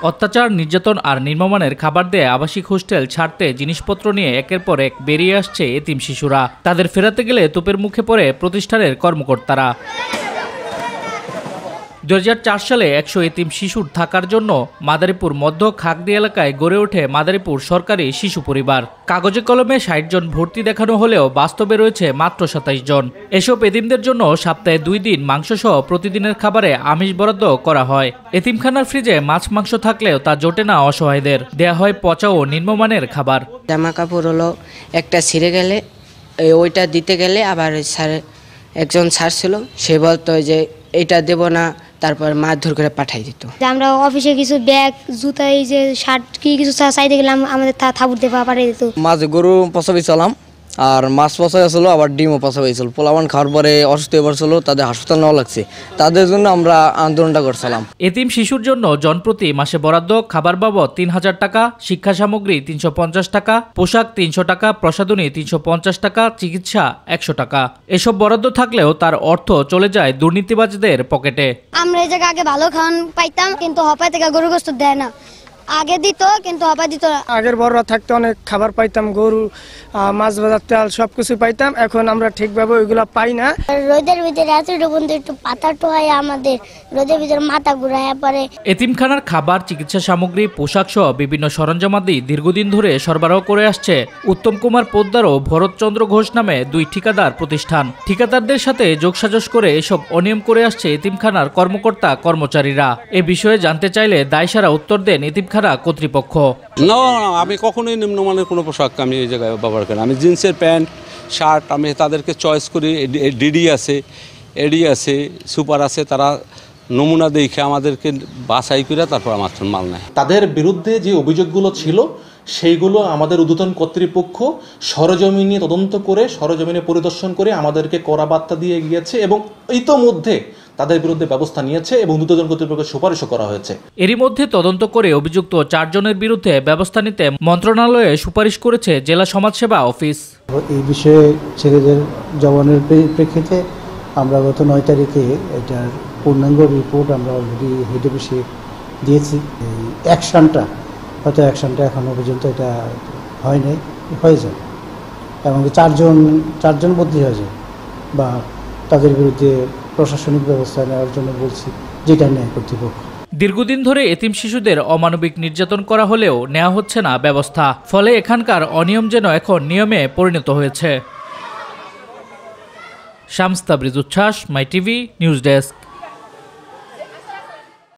অত্যাচার, নির্যাতন আর নিম্নমানের খাবার দিয়ে আবাসিক হোস্টেল ছাড়তে জিনিসপত্র নিয়ে একের পর এক বেরিয়ে আসছে এতিম শিশুরা। তাদের ফেরাতে গেলে তোপের মুখে পড়ে প্রতিষ্ঠানের কর্মকর্তারা। 2004 সালে 100 এতিম শিশুর থাকার জন্য মাদারীপুর মধ্য খাগড়ি এলাকায় গড়ে ওঠে মাদারীপুর সরকারি শিশু পরিবার। কাগজে কলমে 60 জন ভর্তি দেখানো হলেও বাস্তবে রয়েছে মাত্র 27 জন। এসব এতিমদের জন্য সপ্তাহে 2 দিন মাংসসহ প্রতিদিনের খাবারে আমিষ বরাদ্দ করা হয়। এতিমখানার ফ্রিজে মাছ মাংস থাকলেও তা জোটে না অসহায়দের। দেয়া হয় পচা ও নিম্নমানের খাবার। জামা কাপড় হলো একটা ছিঁড়ে গেলে ওইটা দিতে গেলে আবার একজন স্যার ছিল, সে বলতো যে এটা দেব না, তারপর মারধর করে পাঠাই দিত। আমরা অফিসে কিছু ব্যাগ, জুতা, এই যে শার্ট কি কিছু চাইতে গেলাম আমাদের থাবুর দিয়ে পাঠিয়ে দিত। মাঝে গরু পচাবি চালাম, আর মাছ পচা গেছিলো, আবার ডিমও পচা হয়েছিল। পোলাবান খাওয়ার পরে অসুস্থ হয়ে পড়ছিল, তাদের হাসপাতাল নেওয়া লাগছে। তাদের জন্য আমরা আন্দোলনটা করছিলাম। এতিম শিশুর জন্য জনপ্রতি মাসে বরাদ্দ খাবার বাবদ 3000 টাকা, শিক্ষা সামগ্রী 350 টাকা, পোশাক 300 টাকা, প্রসাধনী 350 টাকা, চিকিৎসা 100 টাকা। এসব বরাদ্দ থাকলেও তার অর্থ চলে যায় দুর্নীতিবাজদের পকেটে। আমরা এই জায়গায় আগে ভালো খাওয়ান পাইতাম, কিন্তু হপায় থেকে গরু গোশত দেয় না। আগে দিত কিন্তু হপায় দিত না। আগের বড়রা থাকতে অনেক খাবার পাইতাম, গরু, মাছ ভাজা, তেল সবকিছু পাইতাম। এখন আমরা ঠিকভাবে ওইগুলা পাই না। রোদের ভিতরে একটু পাতা টোহায় আমাদের রোদের ভিতরে মাথা ঘুরায় পরে। এতিমখানার খাবার, চিকিৎসা সামগ্রী, পোশাক সহ বিভিন্ন সরঞ্জামাদি দীর্ঘদিন ধরে সরবরাহ করে আসছে উত্তম কুমার পোদ্দার ও ভরতচন্দ্র ঘোষ নামে 2 ঠিকাদার প্রতিষ্ঠান। ঠিকাদারদের সাথে যোগসাজশ করে এসব অনিয়ম করে আসছে এতিমখানার কর্মকর্তা কর্মচারীরা। এ বিষয়ে জানতে চাইলে দায়সারা উত্তর দেন এতিমখানা কর্তৃপক্ষ। না, আমি কখনোই নিম্নমানের কোনো পোশাক আমি এই জায়গায় ব্যবহার করি। আমি জিন্সের প্যান্ট, শার্ট আমি তাদেরকে চয়েস করি। ডিডি আছে, এডি আছে, সুপার আছে, তারা নমুনা দেখে আমাদেরকে বাছাই করে তারপর আমার মাল নেয়। তাদের বিরুদ্ধে যে অভিযোগগুলো ছিল সেইগুলো আমাদের ঊর্ধ্বতন কর্তৃপক্ষ সরজমিনে তদন্ত করে, সরজমিনে পরিদর্শন করে আমাদেরকে কড়া বার্তা দিয়ে গিয়েছে এবং ইতোমধ্যে তাদের বিরুদ্ধে ব্যবস্থা নিয়েছে এবং ঊর্ধ্বতন কর্তৃপক্ষের সুপারিশও করা হয়েছে। এরই মধ্যে তদন্ত করে অভিযুক্ত 4 জনের বিরুদ্ধে ব্যবস্থা নিতে মন্ত্রণালয়ে সুপারিশ করেছে জেলা সমাজসেবা অফিস। এই বিষয়ে ছেলেদের জবানের প্রেক্ষিতে আমরা গত 9 তারিখে এটার পূর্ণাঙ্গ রিপোর্ট আমরা অলরেডি হেড অফিসে দিয়েছি। এই অ্যাকশনটা এখনো পর্যন্ত এটা হয় নাই, হয়ে যায় এবং 4 জন বদলি হয়ে যায় বা তাদের বিরুদ্ধে প্রশাসনিক ব্যবস্থা নেওয়ার জন্য বলছি, যেটা নেয় কর্তৃপক্ষ। দীর্ঘদিন ধরে এতিম শিশুদের অমানবিক নির্যাতন করা হলেও নেওয়া হচ্ছে না ব্যবস্থা। ফলে এখানকার অনিয়ম যেন এখন নিয়মে পরিণত হয়েছে। শামস তাবরিজ উচ্ছ্বাস, মাই টিভি নিউজ ডেস্ক।